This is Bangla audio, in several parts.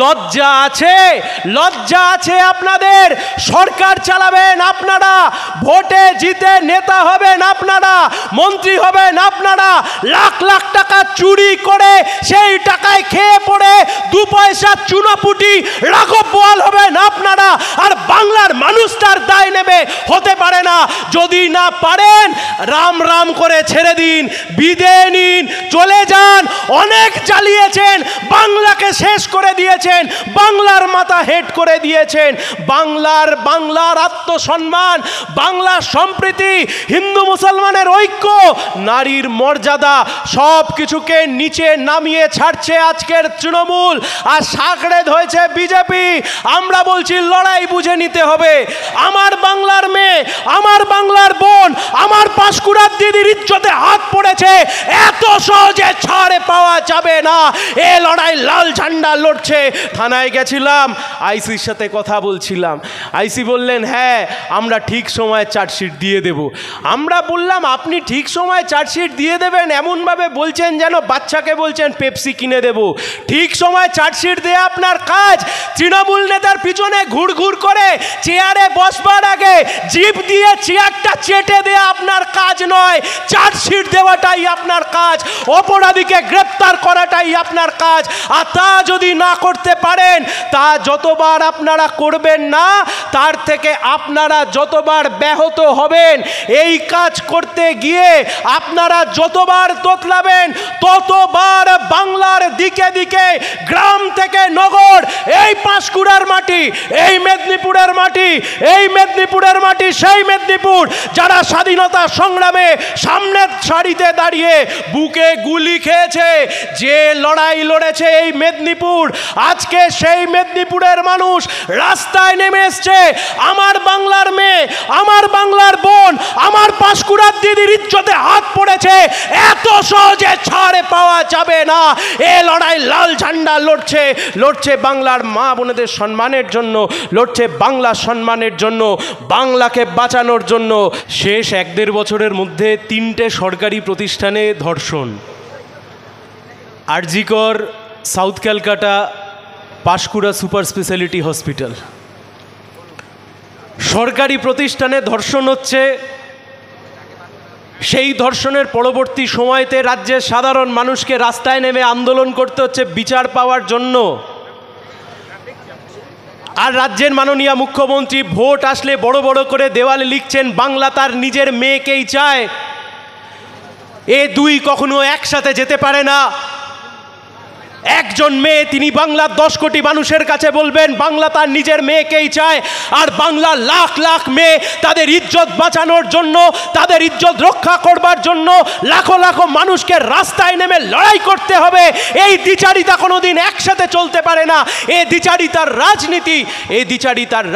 লজ্জা আছে, লজ্জা আছে আপনাদের। সরকার চালাবেন আপনারা, ভোটে জিতে নেতা হবেন আপনারা, মন্ত্রী হবেন আপনারা, লাখ লাখ টাকা চুরি করে সেই টাকায় খেয়ে পড়ে দু পয়সা চুনাপুটি রাঘব বোয়াল হবেন আপনারা। আর বাংলার মানুষ তার দায় নেবে? হতে পারে না। যদি না পারেন রাম রাম করে ছেড়ে দিন, বিদায় নিন, চলে যান। অনেক জ্বালিয়েছেন, বাংলাকে শেষ করে দিয়েছেন, বাংলার মাথা হেট করে দিয়েছেন। বাংলার আত্মসম্মান, বাংলার সম্প্রীতি, হিন্দু মুসলমানের ঐক্য, নারীর মর্যাদা সব কিছুকে নিচে নামিয়ে ছাড়ছে আজকের তৃণমূল, আর সাকড়ে ধরেছে বিজেপি। আমরা বলছি লড়াই বুঝে নিতে হবে। আমার বাংলার মেয়ে, আমার বাংলার বোন, আমার পাঁশকুড়ার দিদির ইজ্জতে হাত পড়েছে, এত সহজে ছাড়ে পাওয়া যাবে না। এ লড়াই লাল ঝান্ডা লড়ছে। থানায় গেছিলাম, আইসির সাথে কথা বলছিলাম। আইসি বললেন হ্যাঁ আমরা ঠিক সময় চার্জশিট দিয়ে দেব। আমরা বললাম আপনি ঠিক সময় চার্জশিট দিয়ে দেবেন এমনভাবে বলছেন যেন বাচ্চাকে বলছেন পেপসি কিনে দেব। ঠিক সময় চার্জশিট দেয়া আপনার কাজ। তৃণমূল নেতার পিছনে ঘুরঘুর করে চেয়ারে বসবার আগে জিভ দিয়ে চেয়ারটা চেটে দেয়া আপনার কাজ নয়, চার্জশিট দেওয়াটাই আপনার কাজ, অপরাধীকে গ্রেপ্তার করাটাই আপনার কাজ। আর তা যদি না করতে পারেন, তা যতবার আপনারা করবেন না, তার থেকে আপনারা যতবার ব্যাহত হবেন। এই কাজ করতে গিয়ে আপনারা যতবার তোতলাবেন, ততবার বাংলার দিকে দিকে, গ্রাম থেকে নগর, এই পাঁশকুড়ার মাটি, এই মেদিনীপুরের মাটি, এই মেদিনীপুরের মাটি সেই মেদিনীপুর যারা স্বাধীনতা সংগ্রামে সামনের সারিতে দাঁড়িয়ে বুকে গুলি খেয়েছে, যে লড়াই লড়েছে এই মেদিনীপুর, আজকে সেই মেদিনীপুরের মানুষ রাস্তায় নেমে এসছে। আমার বাংলার মেয়ে, আমার বাংলার বোন, আমার পাঁশকুড়ার দিদির ইজ্জতে হাত পড়েছে, এত সহজে ছাড়ে পাওয়া যাবে না। এ লড়াই লাল ঝান্ডা লড়ছে বাংলার মা বোনেদের সম্মানের জন্য, লড়ছে বাংলার সম্মানের জন্য, বাংলাকে বাঁচানোর জন্য। শেষ 1-1.5 বছরের মধ্যে 3টে সরকারি প্রতিষ্ঠানে ধর্ষণ। আরজি কর, south Calcutta, Panskura super speciality hospital. সরকারি প্রতিষ্ঠানে ধর্ষণ হচ্ছে। সেই ধর্ষণের পরবর্তী সময়তে রাজ্যের সাধারণ মানুষকে রাস্তায় নেমে আন্দোলন করতে হচ্ছে বিচার পাওয়ার জন্য। আর রাজ্যের মাননীয় মুখ্যমন্ত্রী ভোট আসলে বড় বড় করে দেওয়ালে লিখছেন বাংলা তার নিজের মেয়েকেই চায়। এ দুই কখনো একসাথে যেতে পারে না। একজন মেয়ে, তিনি বাংলার 10 কোটি মানুষের কাছে বলবেন বাংলা তার নিজের মেয়েকেই চায়, আর বাংলার লাখ লাখ মেয়ে তাদের ইজ্জত বাঁচানোর জন্য, তাদের ইজ্জত রক্ষা করবার জন্য লাখো লাখো মানুষকে রাস্তায় নেমে লড়াই করতে হবে। এই দ্বিচারিতা কোনোদিন একসাথে চলতে পারে না। এই দ্বিচারিতার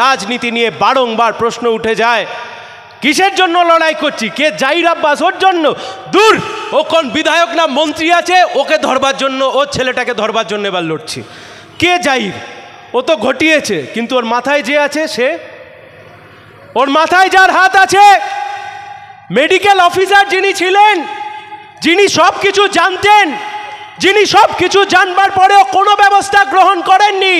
রাজনীতি নিয়ে বারংবার প্রশ্ন উঠে যায়, কিসের জন্য লড়াই করছি? কে জাহির আব্বাস? ওর জন্য? দূর, ও কোন বিধায়ক না মন্ত্রী আছে, ওকে ধরবার জন্য, ওর ছেলেটাকে ধরবার জন্য এবার লড়ছি। কে জাহির? ও তো ঘটিয়েছে, কিন্তু ওর মাথায় যে আছে, সে, ওর মাথায় যার হাত আছে, মেডিকেল অফিসার যিনি ছিলেন, যিনি সব কিছু জানতেন, যিনি সব কিছু জানবার পরেও কোনো ব্যবস্থা গ্রহণ করেননি,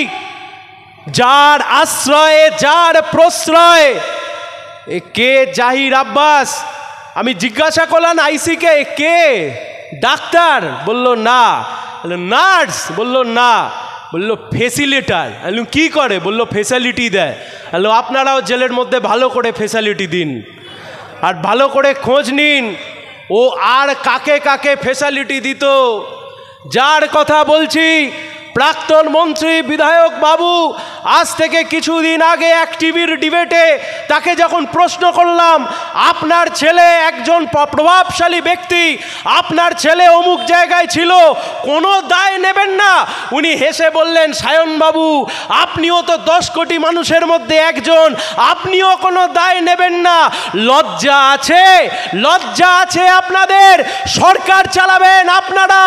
যার আশ্রয়ে, যার প্রশ্রয়, কে জাহির আব্বাস? আমি জিজ্ঞাসা করলাম আইসিকে, কে? ডাক্তার? বললো না। নার্স? বললো না। বললো ফেসিলিটার। কি করে? বললো ফেসিলিটি দেয়। আপনারাও জেলের মধ্যে ভালো করে ফেসিলিটি দিন, আর ভালো করে খোঁজ নিন ও আর কাকে কাকে ফেসিলিটি দিত। যার কথা বলছি, প্রাক্তন মন্ত্রী বিধায়ক বাবু, আজ থেকে কিছুদিন আগে এক টিভির ডিবেটে তাকে যখন প্রশ্ন করলাম, আপনার ছেলে একজন প্রভাবশালী ব্যক্তি, আপনার ছেলে অমুক জায়গায় ছিল, কোনো দায় নেবেন না? উনি হেসে বললেন, সায়ন বাবু আপনিও তো 10 কোটি মানুষের মধ্যে একজন, আপনিও কোনো দায় নেবেন না। লজ্জা আছে, লজ্জা আছে আপনাদের। সরকার চালাবেন আপনারা,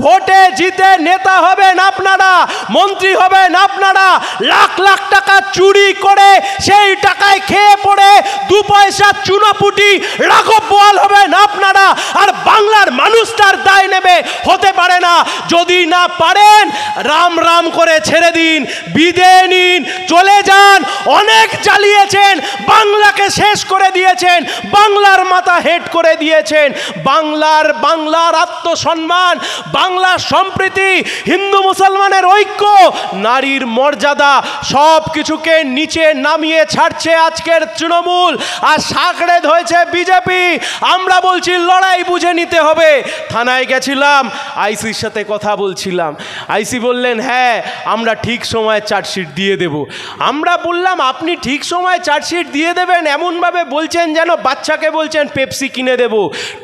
ভোটে জিতে নেতা হবেন আপনারা, আপনারা, মন্ত্রী হবেন আপনারা, লাখ লাখ টাকা চুরি করে সেই টাকায় খেয়ে পড়ে 2 পয়সা চুনাপুটি রাঘব বোয়াল হবেন আপনারা, আর বাংলার মানুষ তার দায় নেবে? হতে পারে না। যদি না পারেন রাম রাম করে ছেড়ে দিন, বিদায় নিন, চলে যান। অনেক জ্বালিয়েছেন, বাংলাকে শেষ করে দিয়েছেন, বাংলার মাথা হেট করে দিয়েছেন। বাংলার আত্মসম্মান, বাংলার সম্প্রীতি, হিন্দু মুসলমানের ঐক্য, নারীর মর্যাদা সব কিছুকে নিচে নামিয়ে ছাড়ছে আজকের তৃণমূল, আর সাকড়ে ধরেছে বিজেপি। আমরা বলছি লড়াই বুঝে নিতে হবে। থানায় গেছিলাম, আইসির সাথে কথা বলছিলাম, আইসি বললেন হ্যাঁ আমরা ঠিক সময় চার্জশিট দিয়ে দেব। আমরা বললাম আপনি ঠিক সময় চার্জশিট দিয়ে দেবেন এমনভাবে বলছেন যেন বাচ্চাকে বলছেন পেপসি কিনে দেব।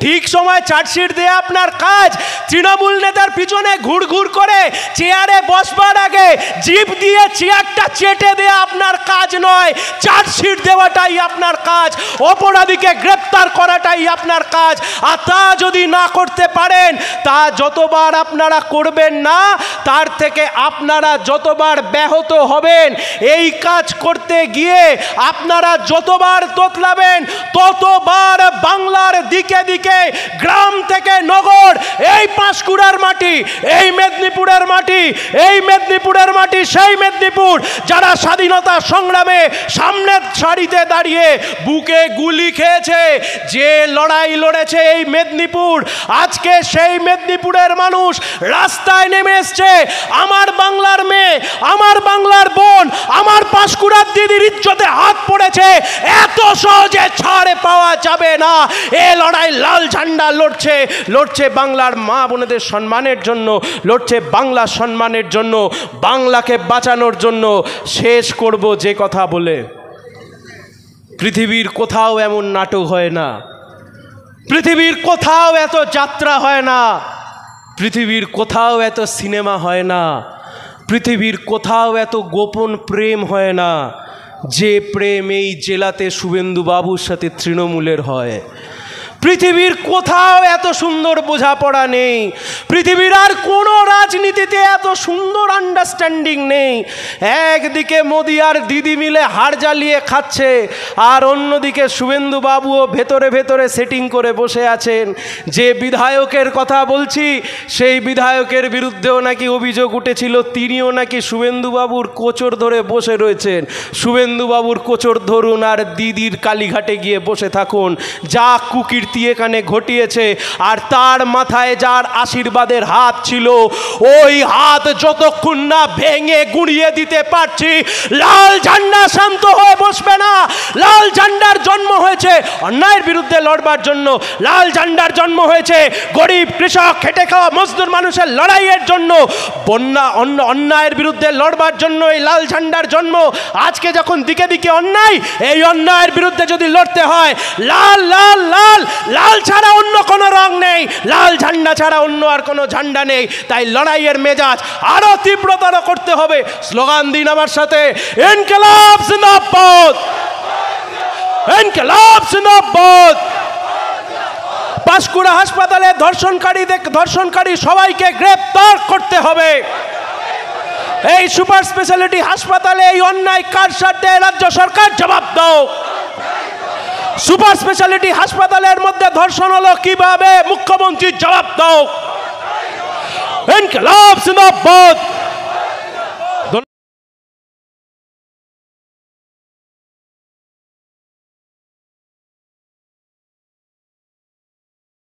ঠিক সময় চার্জশিট দেয়া আপনার কাজ। তৃণমূল নেতার পিছনে ঘুরঘুর করে চেয়ারে বসবার আগে জিভ দিয়ে চেয়ারটা চেটে দেয়া আপনার কাজ নয়, চার্জশিট দেওয়াটাই আপনার কাজ, অপরাধীকে গ্রেপ্তার করাটাই আপনার কাজ। আর তা যদি না করতে পারেন, তা যতবার আপনারা করবেন না, তার থেকে আপনারা যতবার ব্যাহত হবেন। এই কাজ করতে গিয়ে আপনারা যতবার তোতলাবেন, ততবার বাংলার দিকে দিকে, গ্রাম থেকে নগর, এই পাঁশকুড়ার মাটি, এই মেদিনীপুরের মাটি, এই মেদিনীপুরের মাটি সেই মেদিনীপুর যারা স্বাধীনতা সংগ্রামে সামনের সারিতে দাঁড়িয়ে বুকে গুলি খেয়েছে, যে লড়াই লড়েছে এই মেদিনীপুর, আজকে সেই মেদিনীপুরের মানুষ রাস্তায় নেমে এসছে। আমার বাংলার মেয়ে, আমার বাংলার বোন, আমার পাঁশকুড়ার দিদির ইজ্জতে হাত পড়েছে, এত সহজে ছাড় পাওয়া যাবে না। এ লড়াই লাল ঝান্ডা লড়ছে বাংলার মা বোনেদের সম্মানের জন্য, লড়ছে বাংলার সম্মানের জন্য, বাংলাকে বাঁচানোর জন্য। শেষ করব যে কথা বলে, পৃথিবীর কোথাও এমন নাটক হয় না, পৃথিবীর কোথাও এত যাত্রা হয় না, পৃথিবীর কোথাও এত সিনেমা হয় না, পৃথিবীর কোথাও এত গোপন প্রেম হয় না, যে প্রেম এই জেলাতে শুভেন্দু বাবুর সাথে তৃণমূলের হয়। পৃথিবীর কোথাও এত সুন্দর বোঝাপড়া নেই, পৃথিবীর আর কোনো রাজনীতিতে এত সুন্দর আন্ডারস্ট্যান্ডিং নেই। একদিকে মোদি আর দিদি মিলে হাড় জ্বালিয়ে খাচ্ছে, আর অন্যদিকে শুভেন্দু বাবুও ভেতরে ভেতরে সেটিং করে বসে আছেন। যে বিধায়কের কথা বলছি, সেই বিধায়কের বিরুদ্ধেও নাকি অভিযোগ উঠেছিল, তিনিও নাকি শুভেন্দু বাবুর কোচর ধরে বসে রয়েছেন। শুভেন্দু বাবুর কোচর ধরুন আর দিদির কালীঘাটে গিয়ে বসে থাকুন, যা কুকির এখানে ঘটিয়েছে। আর তার মাথায় যার আশীর্বাদের হাত ছিল, ওই হাত যতক্ষণ না ভেঙে গুঁড়িয়ে দিতে পারছি, লাল ঝান্ডা শান্ত হয়ে বসবে না। লাল ঝান্ডার জন্ম হয়েছে অন্যায়ের বিরুদ্ধে লড়বার জন্য, লাল ঝান্ডার জন্ম হয়েছে গরিব কৃষক খেটে খাওয়া মজদুর মানুষের লড়াইয়ের জন্য, অন্যায়ের বিরুদ্ধে লড়বার জন্য এই লাল ঝান্ডার জন্ম। আজকে যখন দিকে দিকে অন্যায়, এই অন্যায়ের বিরুদ্ধে যদি লড়তে হয়, লাল লাল লাল লাল ছাড়া অন্য কোনো রং নেই, লাল ঝান্ডা ছাড়া অন্য আর কোনো ঝান্ডা নেই। তাই লড়াইয়ের মেজাজ আরো তীব্রতর করতে হবে। স্লোগান দিন আমার সাথে, ইনকিলাব জিন্দাবাদ, ইনকিলাব জিন্দাবাদ। পাঁশকুড়া হাসপাতালে ধর্ষণকারী সবাইকে গ্রেপ্তার করতে হবে। এই সুপার স্পেশালিটি হাসপাতালে এই অন্যায় কার সাথে রাজ্য সরকার জবাব দাও। সুপার স্পেশালিটি হাসপাতালের মধ্যে ধর্ষণ হলো কিভাবে, মুখ্যমন্ত্রী জবাব দাও। ইনকিলাব জিন্দাবাদ।